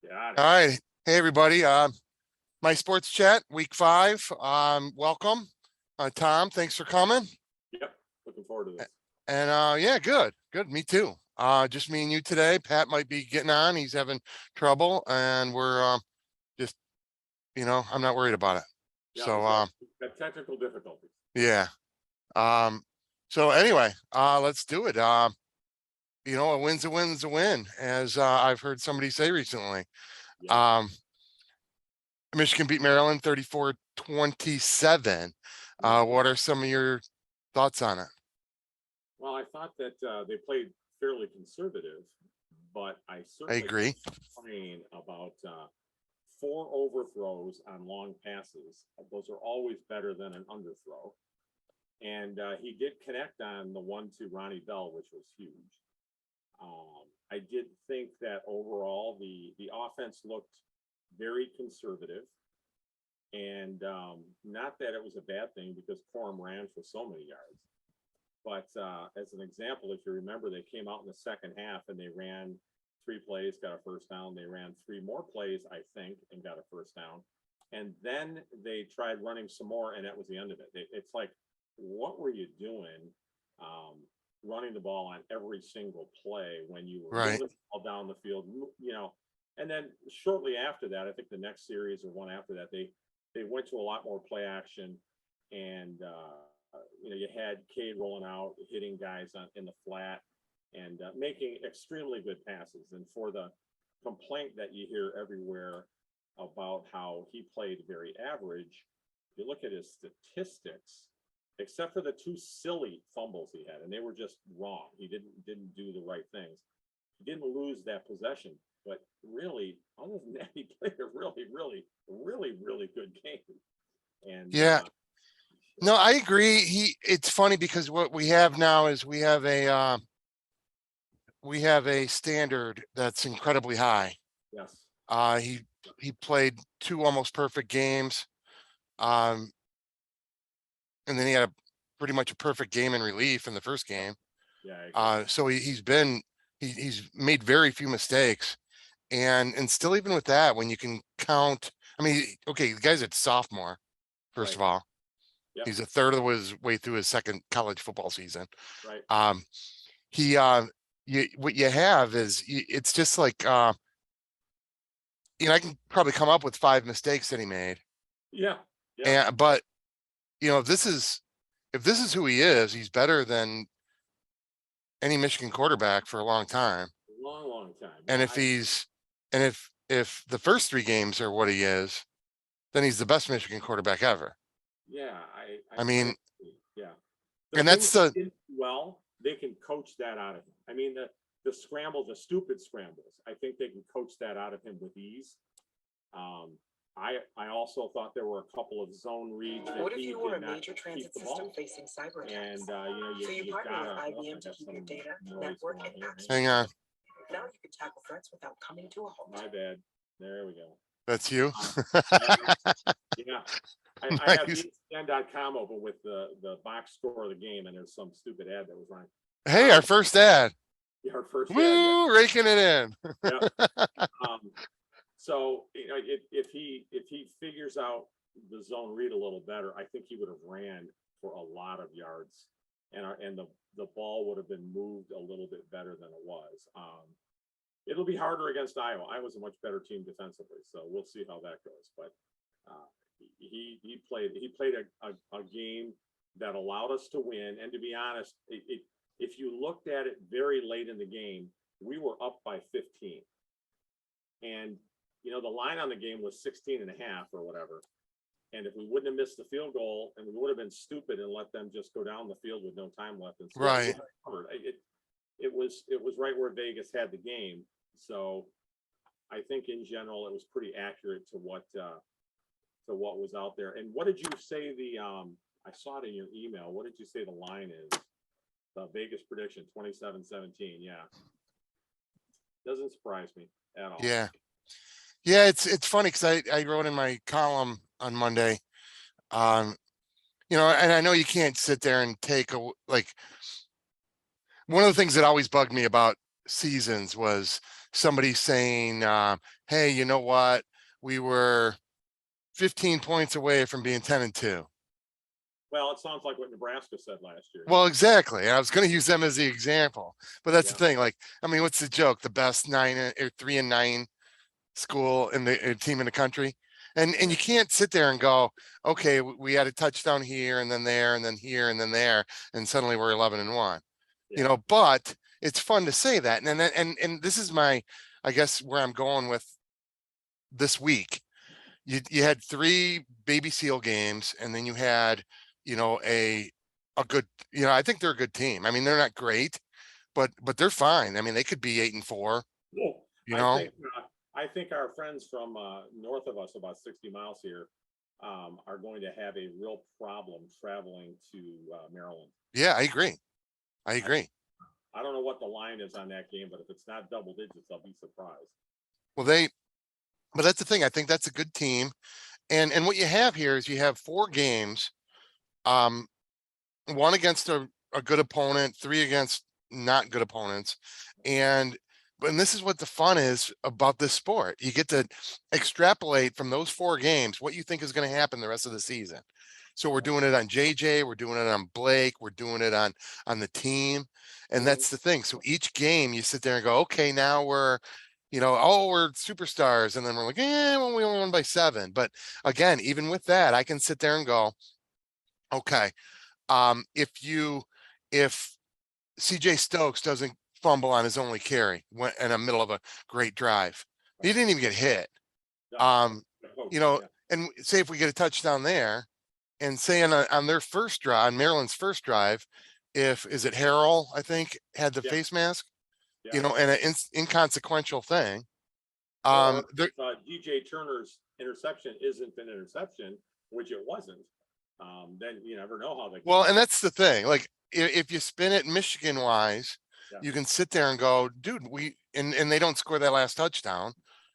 Got All it. right. Hey, everybody. My sports chat week 5. Welcome. Tom, thanks for coming. Yep. Looking forward to this. And yeah, good. Good. Me too. Just me and you today. Pat might be getting on. He's having trouble, and we're just, I'm not worried about it. Yeah, So got technical difficulties. yeah. So anyway, let's do it. A win's a win's a win, as I've heard somebody say recently. Yeah. Michigan beat Maryland 34-27. What are some of your thoughts on it? Well, I thought that they played fairly conservative, but I I certainly agree. complain about 4 overthrows on long passes. Those are always better than an underthrow. And he did connect on the one to Ronnie Bell, which was huge. I did think that overall the offense looked very conservative, and not that it was a bad thing because Corum ran for so many yards. But as an example, if you remember, they came out in the second half and they ran 3 plays, got a first down. They ran 3 more plays, I think, and got a first down. And then they tried running some more, and that was the end of it. It's like, what were you doing? Running the ball on every single play when you were Right. moving the ball down the field, and then shortly after that, I think the next series or one after that, they went to a lot more play action, and you had Cade rolling out, hitting guys in the flat, and making extremely good passes. And for the complaint that you hear everywhere about how he played very average, you look at his statistics, except for the 2 silly fumbles he had, and they were just wrong. He didn't do the right things. He didn't lose that possession, but really, other than that, he played a really, really, really, really good game. And Yeah. No, I agree. It's funny because what we have now is we have a standard that's incredibly high. yes, He played 2 almost perfect games. And then he had pretty much a perfect game in relief in the first game. yeah. So he's made very few mistakes. And still, even with that, when you can count, I mean, okay, the guy's a sophomore, first of all. Yep. He's a third of his way through his second college football season. Right. What you have is it's just like, I can probably come up with 5 mistakes that he made. Yeah. But if this is who he is, he's better than any Michigan quarterback for a long time. Long time. And if the first 3 games are what he is, then he's the best Michigan quarterback ever. Yeah, I mean, yeah. And that's the they can coach that out of him. I mean, the scrambles, the stupid scrambles, I think they can coach that out of him with ease. I also thought there were a couple of zone reads that What if he you were a did not major keep transit the system ball. facing cyber attacks? And So you partner gotta with IBM to keep your data, network, and apps. hang on. Now you can tackle threats without coming to a halt. My bad. There we go. That's you. Yeah. I have Nice. ESPN.com open with the box score of the game, and there's some stupid ad that was running. Hey, our first ad. Yeah, our first ad. Woo, raking it in. Yeah. So if he figures out the zone read a little better, I think he would have ran for a lot of yards, and the ball would have been moved a little bit better than it was. It'll be harder against Iowa. Iowa's a much better team defensively, so we'll see how that goes. But he played a game that allowed us to win. And to be honest, if you looked at it very late in the game, we were up by 15. And, the line on the game was 16 and a half or whatever. And if we wouldn't have missed the field goal, and we would have been stupid and let them just go down the field with no time left. And Right. It was right where Vegas had the game. So I think in general, it was pretty accurate to what was out there. And what did you say I saw it in your email. What did you say the line is? The Vegas prediction, 27-17. Yeah. Doesn't surprise me at all. Yeah. Yeah, it's funny because I wrote in my column on Monday, and I know you can't sit there and take one of the things that always bugged me about seasons was somebody saying, hey, you know what? We were 15 points away from being 10-2. Well, it sounds like what Nebraska said last year. Well, exactly. I was going to use them as the example, but that's the Yeah. thing. Like, I mean, what's the joke? The best 3-9 school in the team in the country. And you can't sit there and go, okay, we had a touchdown here and then there and then here and then there, and suddenly we're 11-1. Yeah. But it's fun to say that. And this is I guess where I'm going with this week. You had 3 baby seal games, and then you had, a good, I think they're a good team. I mean, they're not great, but they're fine. I mean, they could be 8-4, Well, you know? I think our friends from north of us, about 60 miles here, are going to have a real problem traveling to Maryland. Yeah, I agree. I agree. I don't know what the line is on that game, but if it's not double digits, I'll be surprised. Well, but that's the thing. I think that's a good team. And what you have here is you have 4 games, um, 1 against a good opponent, 3 against not good opponents. And this is what the fun is about this sport. You get to extrapolate from those 4 games what you think is going to happen the rest of the season. So we're doing it on JJ, we're doing it on Blake, we're doing it on the team. And that's the thing. So each game you sit there and go, okay, now we're we're superstars. And then we're like, well, we only won by 7. But again, even with that, I can sit there and go, okay, if CJ Stokes doesn't fumble on his only carry in the middle of a great drive, he didn't even get hit. And say if we get a touchdown there, and say on their first drive, on Maryland's first drive, is it Harrell, I think, had the face mask, and an inconsequential thing. DJ Turner's interception isn't an interception, which it wasn't. Then you never know how they. Well, and that's the thing. Like, if you spin it Michigan wise, you can sit there and go, dude, and they don't score that last touchdown,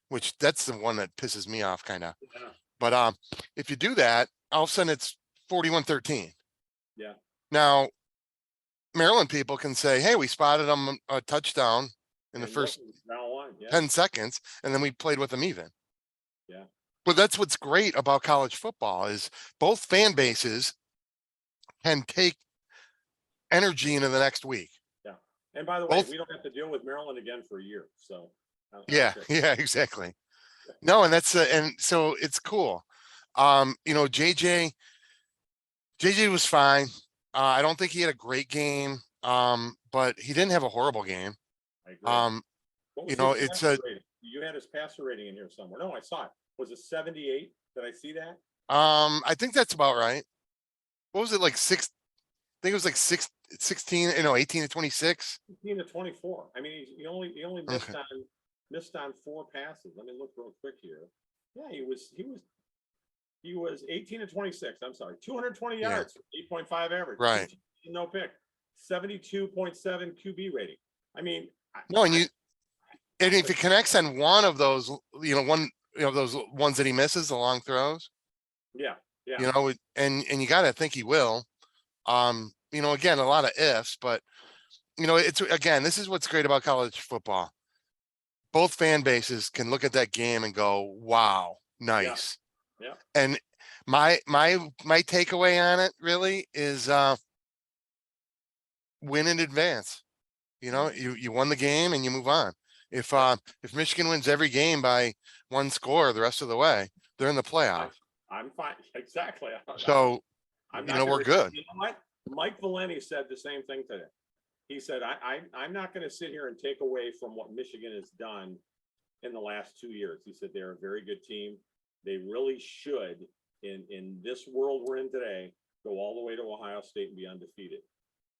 which that's the one that pisses me off kind of. Yeah. But if you do that, all of a sudden it's 41-13. Yeah. Now, Maryland people can say, hey, we spotted them a touchdown in the first 10 seconds, and then we played with them even. Yeah. But that's what's great about college football is both fan bases can take energy into the next week. Yeah. And by the way, we don't have to deal with Maryland again for a year. So yeah, exactly. No, and and so it's cool. JJ was fine. I don't think he had a great game. But he didn't have a horrible game. I agree. It's a, you had his passer rating in here somewhere. No, I saw it. Was it 78? Did I see that? I think that's about right. What was it, like 6? I think it was like 16, 18-26. 18-24. I mean, he only missed on 4 passes. Let me look real quick here. Yeah, he was 18-26. I'm sorry, 220 yards, 8.5 average. Right. No pick. 72.7 QB rating. I mean, and if he connects on one of those, those ones that he misses, the long throws. Yeah. And you got to think he will. Again, a lot of ifs, but this is what's great about college football. Both fan bases can look at that game and go, wow, nice. Yeah. And my takeaway on it really is win in advance. You won the game and you move on. If Michigan wins every game by 1 score the rest of the way, they're in the playoff. I'm fine. Exactly. So, we're good. You know what? Mike Valenti said the same thing today. He said, I'm not going to sit here and take away from what Michigan has done in the last 2 years. He said they're a very good team. They really should, in this world we're in today, go all the way to Ohio State and be undefeated.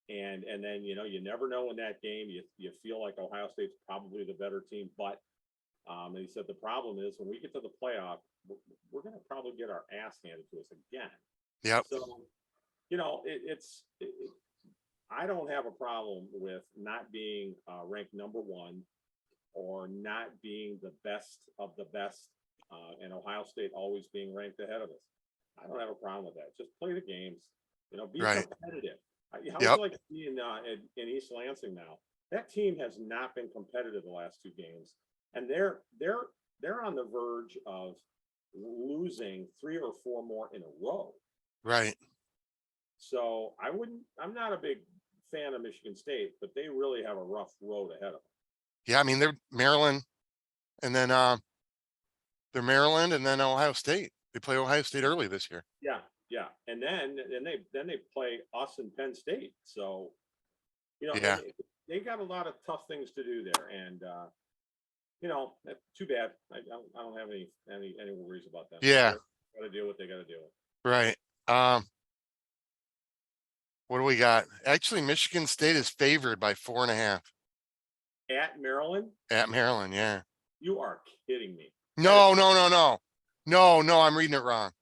And then, you never know in that game, you feel like Ohio State's probably the better team. But and he said the problem is when we get to the playoff, we're going to probably get our ass handed to us again. Yep. So, I don't have a problem with not being ranked number 1 or not being the best of the best, and Ohio State always being ranked ahead of us. I don't have a problem with that. Just play the games, be competitive. How would you like to be in East Lansing now? that team has not been competitive the last two games. And they're on the verge of losing 3 or 4 more in a row. Right. So I'm not a big fan of Michigan State, but they really have a rough road ahead of them. Yeah, I mean, they're Maryland and then they're Maryland and then Ohio State. They play Ohio State early this year. Yeah, yeah. And then they play us and Penn State. So, Yeah. they got a lot of tough things to do there. And too bad. I don't have any worries about them. Yeah. Got to deal with what they got to deal with. Right. What do we got? Actually, Michigan State is favored by 4.5 At Maryland, at Maryland. Yeah. you are kidding me. No, I'm reading it wrong.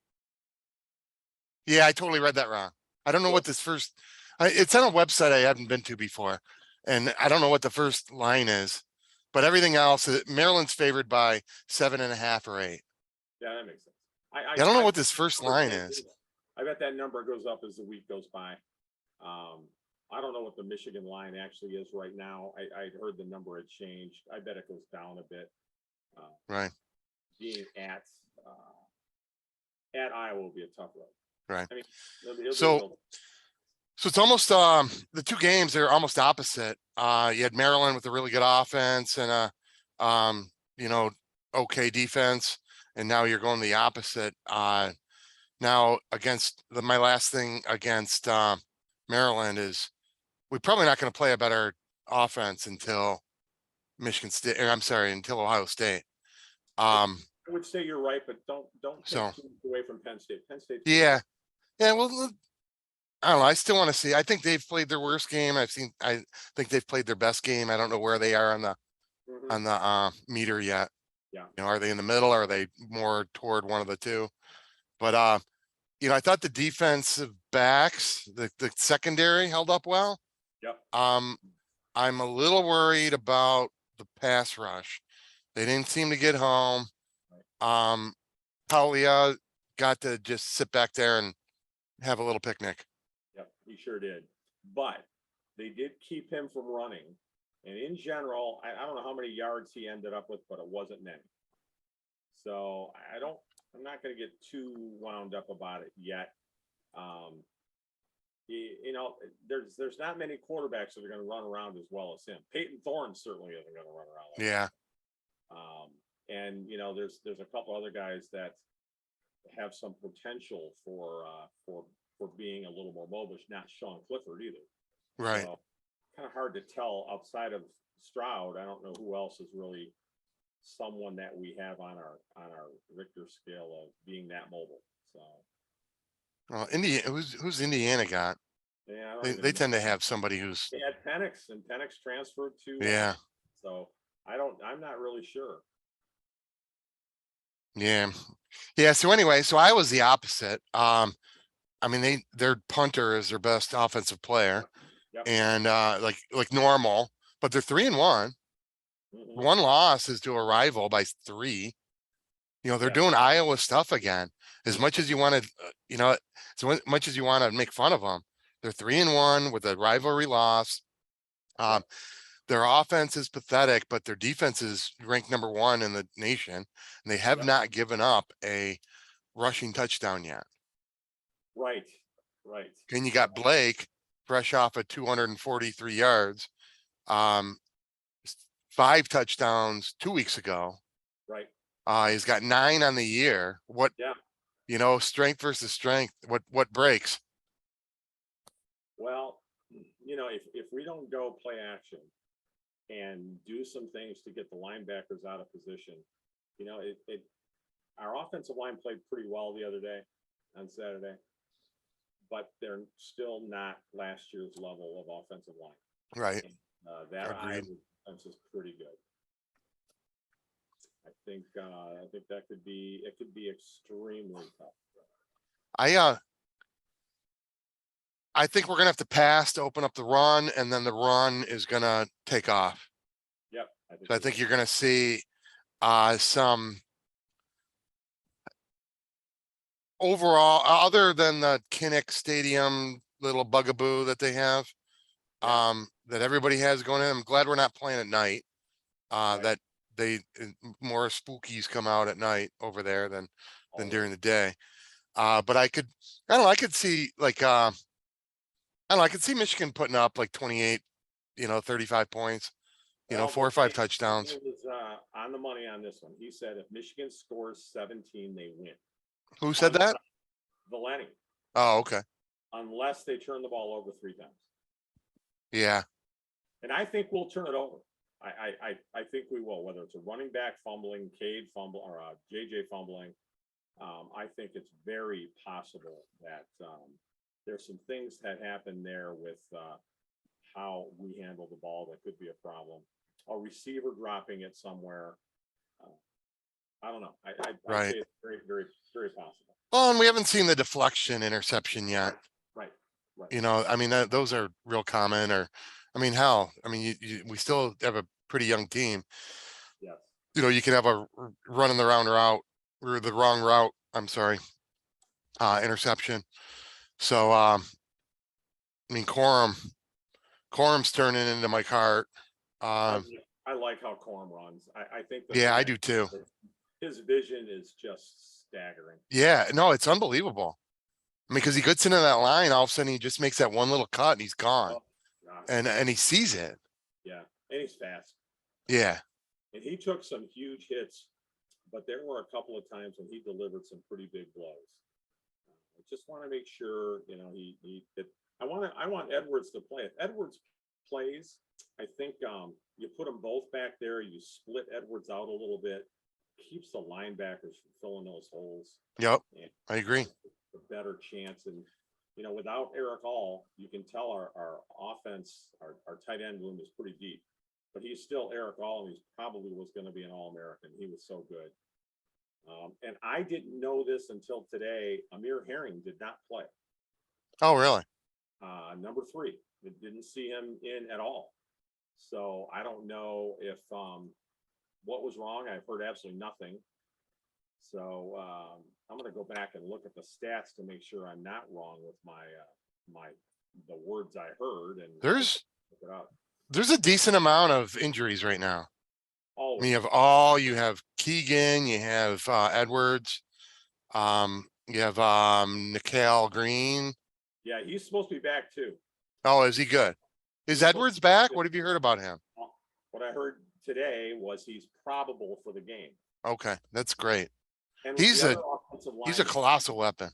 Yeah, I totally read that wrong. I don't know what this first, it's on a website I haven't been to before. And I don't know what the first line is, but everything else, Maryland's favored by 7.5 or 8. Yeah, that makes sense. I don't know what this first line is. I bet that number goes up as the week goes by. I don't know what the Michigan line actually is right now. I heard the number had changed. I bet it goes down a bit. Right. Being at Iowa will be a tough road. Right. I mean, So it's almost the two games, they're almost opposite. You had Maryland with a really good offense and okay defense, and now you're going the opposite. Now against my last thing against Maryland is we're probably not going to play a better offense until Michigan State, or I'm sorry, until Ohio State. I would say you're right, but don't take So- too much away from Penn State. Penn State. Yeah. Yeah, well, I don't know. I still want to see. I think they've played their worst game. I think they've played their best game. I don't know where they are on the meter yet. Yeah. Are they in the middle? Or are they more toward one of the two? But I thought the defensive backs, the secondary held up well. Yep. I'm a little worried about the pass rush. They didn't seem to get home. Talia got to just sit back there and have a little picnic. Yep, he sure did. But they did keep him from running. And in general, I don't know how many yards he ended up with, but it wasn't many. So I'm not going to get too wound up about it yet. There's not many quarterbacks that are going to run around as well as him. Peyton Thorne certainly isn't going to run around. Like Yeah. And there's a couple other guys that have some potential for being a little more mobile. Not Sean Clifford either. Right. So, kind of hard to tell outside of Stroud. I don't know who else is really someone that we have on our Richter scale of being that mobile. So Well, who's Indiana got? yeah, I don't They even they know. tend to have somebody who's They had Penix, and Penix transferred to yeah. So I'm not really sure. Yeah. Yeah. So anyway, so I was the opposite. I mean, their punter is their best offensive player. Yep. And like normal, but they're 3-1. Mhm. One loss is to a rival by 3. They're Yeah. doing Iowa stuff again. As much as you want to, so much as you want to make fun of them, they're 3-1 with a rivalry loss. Their offense is pathetic, but their defense is ranked number 1 in the nation. And they have Yep. not given up a rushing touchdown yet. Right. And you got Blake fresh off of 243 yards, 5 touchdowns 2 weeks ago. Right. He's got 9 on the year. What, Yeah. Strength versus strength, what breaks? Well, if we don't go play action and do some things to get the linebackers out of position, our offensive line played pretty well the other day on Saturday, but they're still not last year's level of offensive line. Right. That Agreed. defense is pretty good. I think that could be extremely tough. I think we're gonna have to pass to open up the run, and then the run is gonna take off. Yep. So I think you're gonna see some overall, other than the Kinnick Stadium little bugaboo that they have. Yeah. that everybody has going in. I'm glad we're not playing at night. Right. That more spookies come out at night over there than during the day. But I don't know, I could see like, I don't know, I could see Michigan putting up like 28, 35 points, Well, 4 or 5 touchdowns. He was, on the money on this one. He said if Michigan scores 17, they win. Who said that? Valeni, Oh, okay. unless they turn the ball over 3 times. Yeah. And I think we'll turn it over. I think we will, whether it's a running back fumbling, Cade fumble, or JJ fumbling. I think it's very possible that there's some things that happen there with how we handle the ball that could be a problem. A receiver dropping it somewhere. I don't know. I Right. say it's very, very, very possible. Well, and we haven't seen the deflection interception yet. Right. I mean, those are real common. Or, I mean, hell, I mean, we still have a pretty young team. Yes. You can have a run in the round route or the wrong route. I'm sorry. Interception. So, I mean, Quorum's turning into Mike Hart. I like how Corum runs. I think. Yeah, I do too. His vision is just staggering. Yeah, no, it's unbelievable. I mean, because he gets into that line, all of a sudden he just makes that one little cut and he's gone. Oh, gosh. And he sees it. Yeah, and he's fast. Yeah. And he took some huge hits, but there were a couple of times when he delivered some pretty big blows. I just want to make sure, I want Edwards to play. If Edwards plays, I think you put them both back there, you split Edwards out a little bit, keeps the linebackers from filling those holes. Yep. And I agree. a better chance. And, without Eric All, you can tell our offense, our tight end room is pretty deep. But he's still Eric All, and he probably was going to be an All-American. He was so good. And I didn't know this until today. Amir Herring did not play. Oh, really? Number 3. Didn't see him in at all. So I don't know if what was wrong. I've heard absolutely nothing. So I'm going to go back and look at the stats to make sure I'm not wrong with the words I heard. And There's look it up. There's a decent amount of injuries right now. Oh, I mean, you have Keegan, you have Edwards, you have Nikhil Green. yeah, he's supposed to be back too. Oh, is he good? Is Edwards back? What have you heard about him? What I heard today was he's probable for the game. Okay, that's great. And He's the a other offensive He's a lineman- colossal weapon.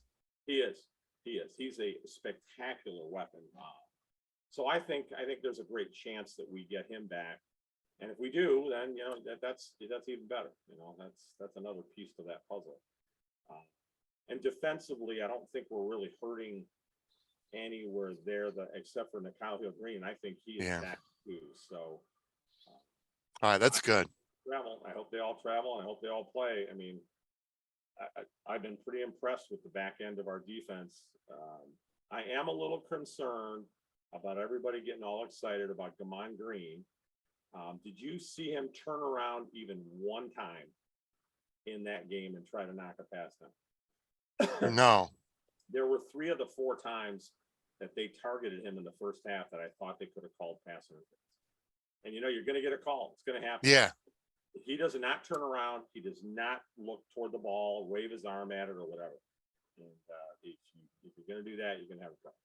He is. He's a spectacular weapon. So I think there's a great chance that we get him back. And if we do, then that's even better. That's another piece to that puzzle. And defensively, I don't think we're really hurting anywhere there, except for Nikhil Green. I think he is back too. So All right, that's good. travel. I hope they all travel. And I hope they all play. I mean, I've been pretty impressed with the back end of our defense. I am a little concerned about everybody getting all excited about Gamon Green. Did you see him turn around even one time in that game and try to knock it past him? No. There were 3 of the 4 times that they targeted him in the first half that I thought they could have called pass interference. And you're going to get a call. It's going to happen. Yeah. He does not turn around. He does not look toward the ball, wave his arm at it or whatever. And if you're going to do that, you're going to have a problem.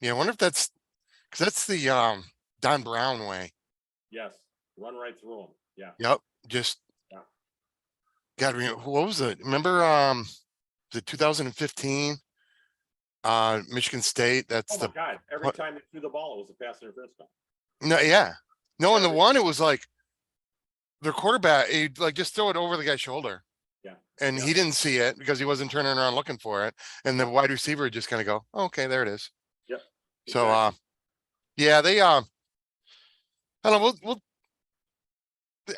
Yeah, I wonder if because that's the Don Brown way. Yes, run right through him. Yeah. Yep. Just Yeah. God, what was it? Remember the 2015 Michigan State? That's Oh my God! Every time they threw the ball, it was a pass interference call. No, yeah. No, in the one it was like their quarterback, he just throw it over the guy's shoulder. Yeah. And he didn't see it because he wasn't turning around looking for it. And the wide receiver just kind of go, oh, okay, there it is. Yep. So Exactly. yeah, they I don't know,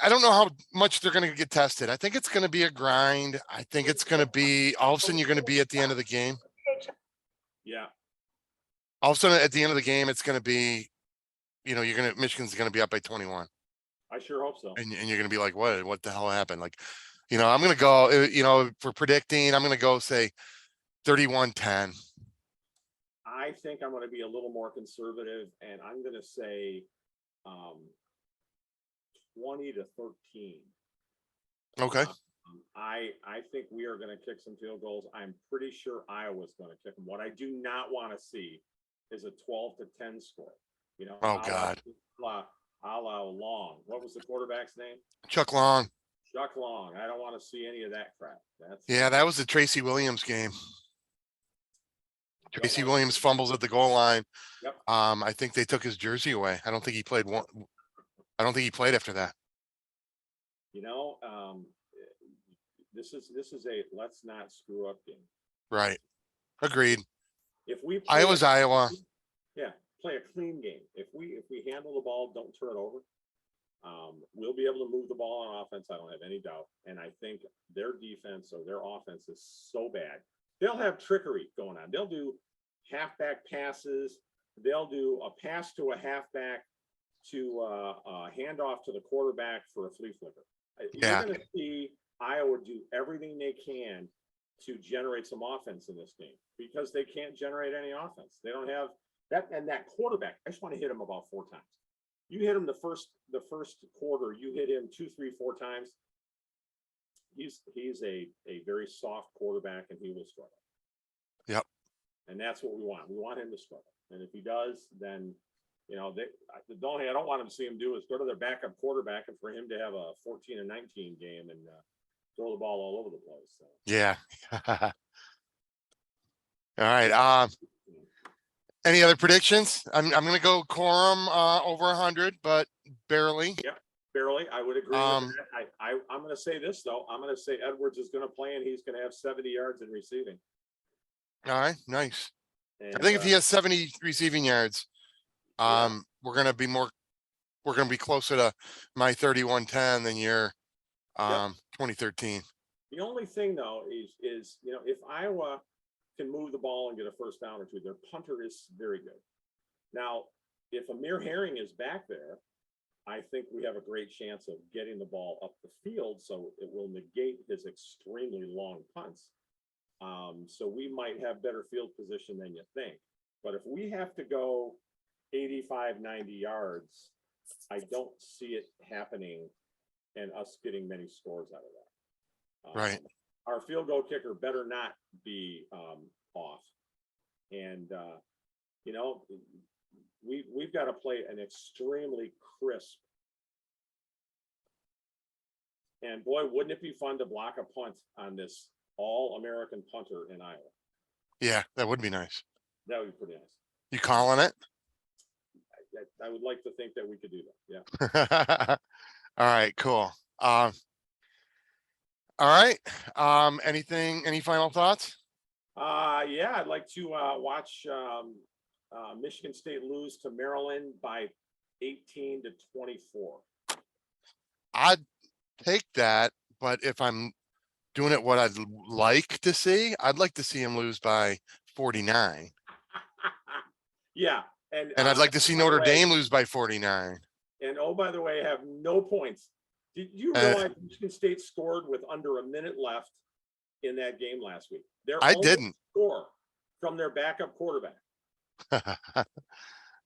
I don't know how much they're going to get tested. I think it's going to be a grind. I think it's going to be all of a sudden you're going to be at the end of the game. Yeah. All of a sudden at the end of the game, it's going to be, Michigan's going to be up by 21. I sure hope so. And you're going to be like, what the hell happened? Like, I'm going to go, for predicting, I'm going to go say 31-10. I think I'm gonna be a little more conservative, and I'm gonna say, 20-13. Okay. I think we are gonna kick some field goals. I'm pretty sure Iowa's gonna kick them. What I do not wanna see is a 12-10 score, you know? Oh, a la- God. A la Long. What was the quarterback's name? Chuck Long. Chuck Long. I don't wanna see any of that crap. That's. Yeah, that was the Tracy Williams game. Don't Tracy wanna- Williams fumbles at the goal line. Yep. I think they took his jersey away. I don't think he played one. I don't think he played after that. You know, this is a let's not screw up game. Right. Agreed. If we play Iowa's Iowa. Yeah, play a clean game. If we handle the ball, don't turn it over. We'll be able to move the ball on offense. I don't have any doubt. And I think their defense or their offense is so bad. They'll have trickery going on. They'll do halfback passes. They'll do a pass to a halfback to a handoff to the quarterback for a flea flicker. Yeah. You're going to see Iowa do everything they can to generate some offense in this game because they can't generate any offense. They don't have that. And that quarterback, I just want to hit him about 4 times. You hit him the first quarter, you hit him 2, 3, 4 times. He's a very soft quarterback and he will struggle. Yep. And that's what we want. We want him to struggle. And if he does, then, you know, the only I don't want him to see him do is go to their backup quarterback and for him to have a 14-19 game and throw the ball all over the place. So. Yeah. All right. Any other predictions? I'm gonna go quorum over 100, but barely. Barely, I would agree Um, with that. I'm going to say this though. I'm going to say Edwards is going to play and he's going to have 70 yards in receiving. All right, nice. And, I think if he has 70 receiving yards, Yeah. we're gonna be closer to my 31-10 than your 2013. the only thing though is you know if Iowa can move the ball and get a first down or two, their punter is very good. Now, if Amir Herring is back there, I think we have a great chance of getting the ball up the field, so it will negate his extremely long punts. So we might have better field position than you think. But if we have to go 85, 90 yards, I don't see it happening and us getting many scores out of that. Right. Our field goal kicker better not be off. And, you know, we've got to play an extremely crisp. And boy, wouldn't it be fun to block a punt on this all-American punter in Iowa? Yeah, that would be nice. That would be pretty nice. You calling it? I would like to think that we could do that. Yeah. All right, cool. All right. Any final thoughts? Yeah, I'd like to watch Michigan State lose to Maryland by 18-24. I'd take that, but if I'm doing it what I'd like to see, I'd like to see him lose by 49. Yeah, And I'd like to see by the Notre way- Dame lose by 49. And oh, by the way, have no points. Did you realize Michigan State scored with under a minute left in that game last week? I didn't. Score from their backup quarterback.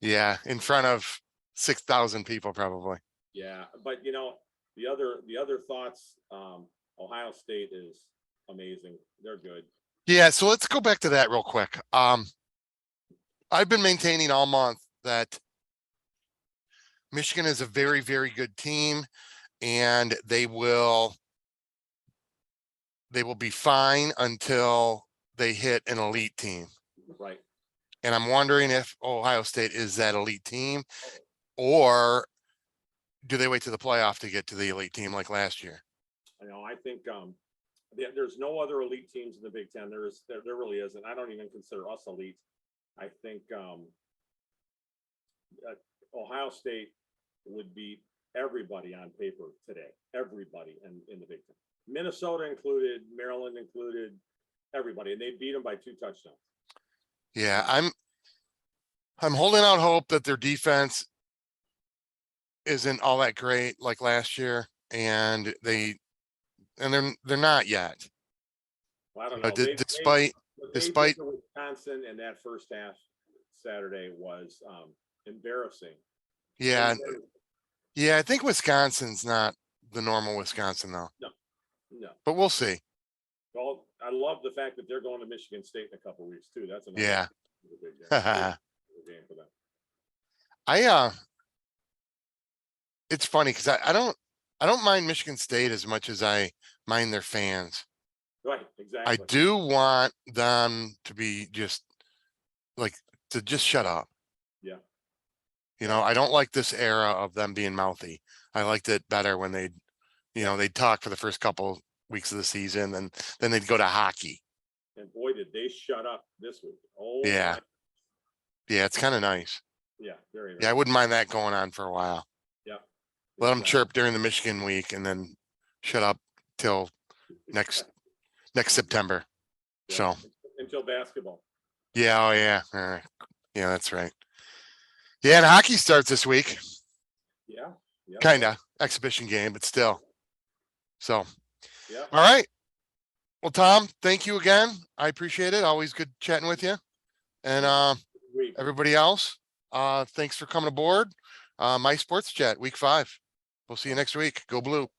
Yeah, in front of 6,000 people probably. Yeah, but you know, the other thoughts, Ohio State is amazing. They're good. Yeah, so let's go back to that real quick. I've been maintaining all month that Michigan is a very, very good team and they will be fine until they hit an elite team. Right. And I'm wondering if Ohio State is that elite team, or do they wait to the playoff to get to the elite team like last year? You know, I think there's no other elite teams in the Big Ten. There really isn't. I don't even consider us elite. I think Ohio State would beat everybody on paper today. Everybody in the Big Ten. Minnesota included, Maryland included, everybody, and they beat them by 2 touchdowns. Yeah, I'm holding out hope that their defense isn't all that great like last year, and they're not yet. Well, I don't know. Despite What they did despite- to Wisconsin in that first half Saturday was, embarrassing. Yeah, Embarrassing. yeah, I think Wisconsin's not the normal Wisconsin though, No. but we'll see. Well, I love the fact that they're going to Michigan State in a couple weeks too. That's another. Yeah. big game. I, Big game for them. it's funny because I don't mind Michigan State as much as I mind their fans. Right, I exactly. do want them to be just like, to just shut up. Yeah. You know, I don't like this era of them being mouthy. I liked it better when they'd talk for the first couple weeks of the season and then they'd go to hockey. And boy, did they shut up this week. Oh, Yeah. my- Yeah, it's kind of nice. Yeah, very nice. Yeah, I wouldn't mind that going on for a while. Yeah. Let them Exactly. chirp during the Michigan week and then shut up till next September. Yeah, So, until basketball. yeah, oh yeah. Yeah, that's right. Yeah, and hockey starts this week. Yeah. Yeah. Kinda exhibition game, but still. So, Yeah. all right. Well, Tom, thank you again. I appreciate it. Always good chatting with you. And Week. everybody else, thanks for coming aboard. My Sports Chat, week 5. We'll see you next week. Go Blue.